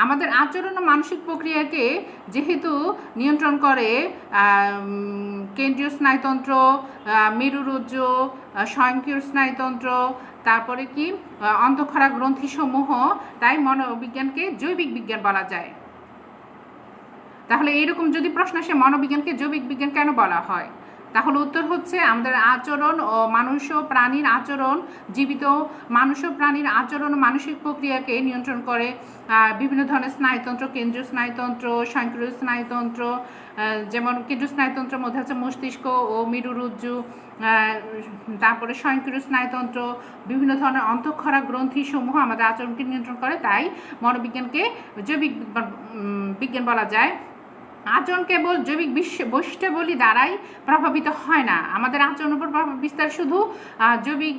আমাদের আচরণ ও মানসিক প্রক্রিয়াকে যেহেতু নিয়ন্ত্রণ করে কেন্দ্রীয় স্নায়ুতন্ত্র, মেরুরজ্জু, স্বয়ংক্রিয় স্নায়ুতন্ত্র, তারপরে কি অন্তঃক্ষরা গ্রন্থিসমূহ, তাই মনোবিজ্ঞানকে জৈবিক বিজ্ঞান বলা যায়। তাহলে এইরকম যদি প্রশ্ন আসে মনোবিজ্ঞানকে জৈবিক বিজ্ঞান কেন বলা হয়, তাহলে উত্তর হচ্ছে আমাদের আচরণ ও মানুষ ও প্রাণীর আচরণ, জীবিত মানুষ ও প্রাণীর আচরণ ও মানসিক প্রক্রিয়াকে নিয়ন্ত্রণ করে বিভিন্ন ধরনের স্নায়ুতন্ত্র, কেন্দ্রীয় স্নায়ুতন্ত্র, স্বয়ংক্রিয় স্নায়ুতন্ত্র, যেমন কেন্দ্রীয় স্নায়ুতন্ত্রের মধ্যে আছে মস্তিষ্ক ও মেরুরজ্জু, তারপরে স্বয়ংক্রিয় স্নায়ুতন্ত্র, বিভিন্ন ধরনের অন্তঃক্ষরা গ্রন্থিসমূহ আমাদের আচরণকে নিয়ন্ত্রণ করে। তাই মনোবিজ্ঞানকে জৈবিক বিজ্ঞান বলা যায়। আচরণ কেবল জৈবিক বৈশিষ্ট্যাবলী দ্বারাই প্রভাবিত হয় না, আমাদের আচরণের উপর প্রভাব বিস্তার শুধু জৈবিক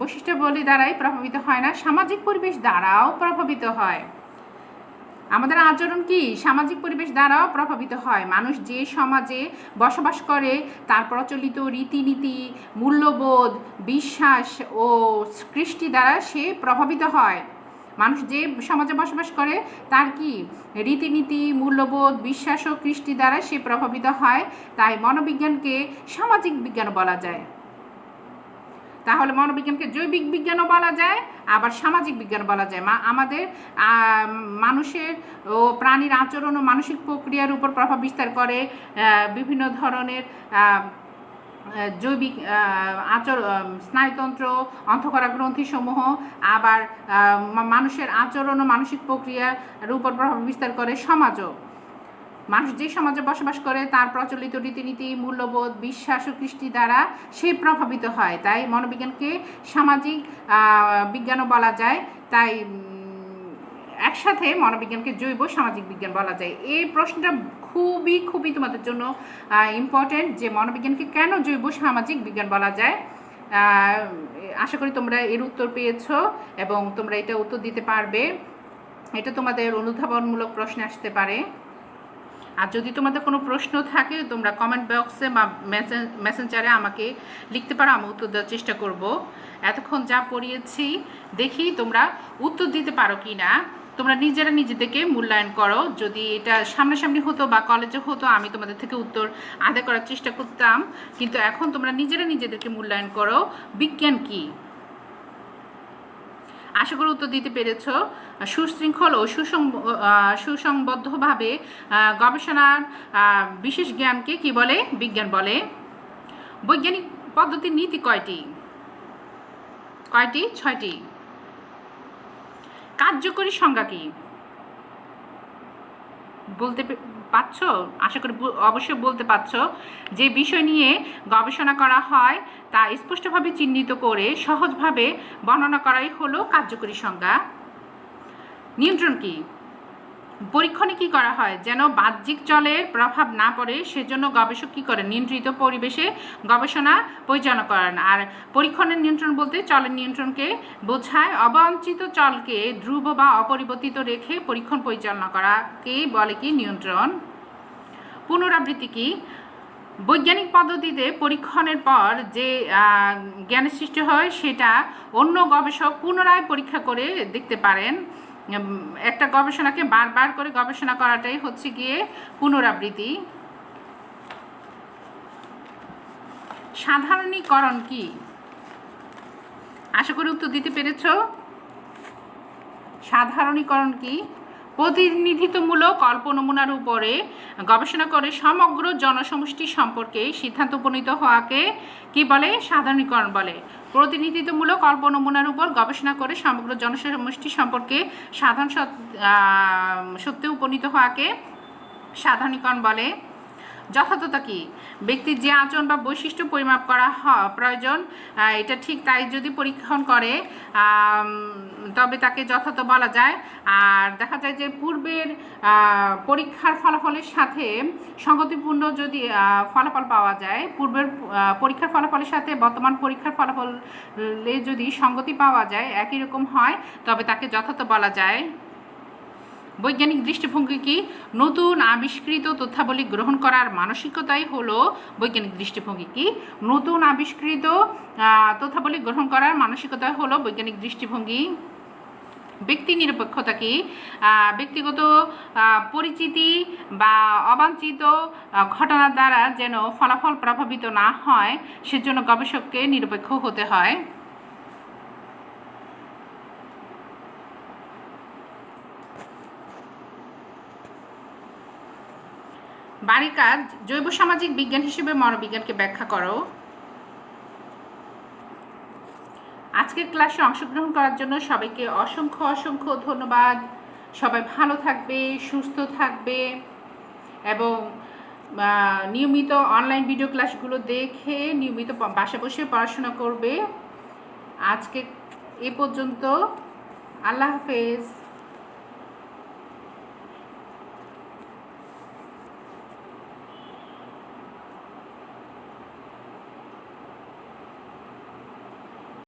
বৈশিষ্ট্যাবলী দ্বারাই প্রভাবিত হয় না, সামাজিক পরিবেশ দ্বারাও প্রভাবিত হয়। আমাদের আচরণ কি সামাজিক পরিবেশ দ্বারাও প্রভাবিত হয়। মানুষ যে সমাজে বসবাস করে তার প্রচলিত রীতিনীতি, মূল্যবোধ, বিশ্বাস ও কৃষ্টি দ্বারা সে প্রভাবিত হয়। মানুষ যে সমাজে বসবাস করে তার কি রীতিনীতি, মূল্যবোধ, বিশ্বাস ও কৃষ্টি দ্বারা সে প্রভাবিত হয়। তাই মনোবিজ্ঞানকে সামাজিক বিজ্ঞান বলা যায়। তাহলে মনোবিজ্ঞানকে জৈবিক বিজ্ঞানও বলা যায়, আবার সামাজিক বিজ্ঞান বলা যায়। আমাদের মানুষের ও প্রাণীর আচরণ ও মানসিক প্রক্রিয়ার উপর প্রভাব বিস্তার করে বিভিন্ন ধরনের জৈবিক স্নায়ুতন্ত্র, অন্তঃক্ষরা গ্রন্থিসমূহ, আবার মানুষের আচরণ ও মানসিক প্রক্রিয়ার উপর প্রভাব বিস্তার করে সমাজও। মানুষ যে সমাজে বসবাস করে তার প্রচলিত রীতিনীতি, মূল্যবোধ, বিশ্বাস ও কৃষ্টি দ্বারা সে প্রভাবিত হয়। তাই মনোবিজ্ঞানকে সামাজিক বিজ্ঞানও বলা যায়। তাই একসাথে মনোবিজ্ঞানকে জৈব সামাজিক বিজ্ঞান বলা যায়। এই প্রশ্নটা খুবই তোমাদের জন্য ইম্পর্টেন্ট যে মনোবিজ্ঞানকে কেন জৈব সামাজিক বিজ্ঞান বলা যায়। আশা করি তোমরা এর উত্তর পেয়েছো এবং তোমরা এটা উত্তর দিতে পারবে। এটা তোমাদের অনুধাবনমূলক প্রশ্ন আসতে পারে। আর যদি তোমাদের কোনো প্রশ্ন থাকে তোমরা কমেন্ট বক্সে বা মেসেঞ্জারে আমাকে লিখতে পারো, আমি উত্তর দেওয়ার চেষ্টা করব। এতক্ষণ যা পড়িয়েছি দেখি তোমরা উত্তর দিতে পারো কি না। তোমরা নিজেরা নিজেদেরকে মূল্যায়ন করো। যদি এটা সামনাসামনি হতো বা কলেজে হতো আমি তোমাদের থেকে উত্তর আদায় করার চেষ্টা করতাম, কিন্তু এখন তোমরা নিজেরা নিজেদেরকে মূল্যায়ন করো। বিজ্ঞান কি? আশা করি উত্তর দিতে পেরেছ। সুশৃঙ্খল ও সুসংবদ্ধভাবে গবেষণার বিশেষ জ্ঞানকে কি বলে? বিজ্ঞান বলে। বৈজ্ঞানিক পদ্ধতির নীতি কয়টি? 6টি। কার্যকরী সংজ্ঞা কি বলতে পারছ? আশা করি অবশ্যই বলতে পারছ। যে বিষয় নিয়ে গবেষণা করা হয় তা স্পষ্টভাবে চিহ্নিত করে সহজভাবে বর্ণনা করাই হলো কার্যকরী সংজ্ঞা। নিয়ন্ত্রণ কি? পরীক্ষণে কি করা হয় যেন বাহ্যিক চলের প্রভাব না পড়ে, সেজন্য গবেষক কি করেন? নিয়ন্ত্রিত পরিবেশে গবেষণা পরিচালনা করেন। আর পরীক্ষণের নিয়ন্ত্রণ বলতে চলের নিয়ন্ত্রণকে বোঝায়। অবাঞ্ছিত চলকে ধ্রুব বা অপরিবর্তিত রেখে পরীক্ষণ পরিচালনা করাকে বলে কি? নিয়ন্ত্রণ। পুনরাবৃত্তি কি? বৈজ্ঞানিক পদ্ধতিতে পরীক্ষণের পর যে জ্ঞানের সৃষ্টি হয় সেটা অন্য গবেষক পুনরায় পরীক্ষা করে দেখতে পারেন। একটা গবেষণাকে বারবার করে গবেষণা করাটাই হচ্ছে গিয়ে পুনরাবৃত্তি। সাধারণীকরণ কি? আশা করি উত্তর দিতে পেরেছ। সাধারণীকরণ কি? প্রতিনিধিত্বমূলক অল্প নমুনার উপরে গবেষণা করে সমগ্র জনসমষ্টি সম্পর্কে সিদ্ধান্ত উপনীত হওয়াকে কি বলে? সাধারণীকরণ বলে। প্রতিনিধিত্বমূলক অল্প নমুনার উপর গবেষণা করে সমগ্র জনসমষ্টি সম্পর্কে সাধারণ সত্যে উপনীত হওয়াকে সাধারণীকরণ বলে। যথার্থতা কি? ব্যক্তির যে আচরণ বা বৈশিষ্ট্য পরিমাপ করা প্রয়োজন এটা ঠিক তাই যদি পরীক্ষণ করে তবে তাকে যথার্থ বলা যায়। আর দেখা যায় যে পূর্বের পরীক্ষার ফলাফলের সাথে সঙ্গতিপূর্ণ যদি ফলাফল পাওয়া যায়, পূর্বের পরীক্ষার ফলাফলের সাথে বর্তমান পরীক্ষার ফলাফলে যদি সঙ্গতি পাওয়া যায়, একই রকম হয়, তবে তাকে যথার্থ বলা যায়। বৈজ্ঞানিক দৃষ্টিভঙ্গি কি? নতুন আবিষ্কৃত তথ্যাবলী গ্রহণ করার মানসিকতাই হলো বৈজ্ঞানিক দৃষ্টিভঙ্গি। কি? নতুন আবিষ্কৃত তথ্যাবলী গ্রহণ করার মানসিকতাই হলো বৈজ্ঞানিক দৃষ্টিভঙ্গি। ব্যক্তি নিরপেক্ষতা কি? ব্যক্তিগত পরিচিতি বা অবাঞ্ছিত ঘটনার দ্বারা যেন ফলাফল প্রভাবিত না হয় সেজন্য গবেষককে নিরপেক্ষ হতে হয়। বাড়ি কাজ জৈব সামাজিক বিজ্ঞান হিসেবে মনোবিজ্ঞানকে ব্যাখ্যা করো। আজকের ক্লাসে অংশগ্রহণ করার জন্য সবাইকে অসংখ্য অসংখ্য ধন্যবাদ। সবাই ভালো থাকবে, সুস্থ থাকবে এবং নিয়মিত অনলাইন ভিডিও ক্লাসগুলো দেখে নিয়মিত বাসা বসে পড়াশোনা করবে। আজকে এ পর্যন্ত। আল্লাহ হাফেজ।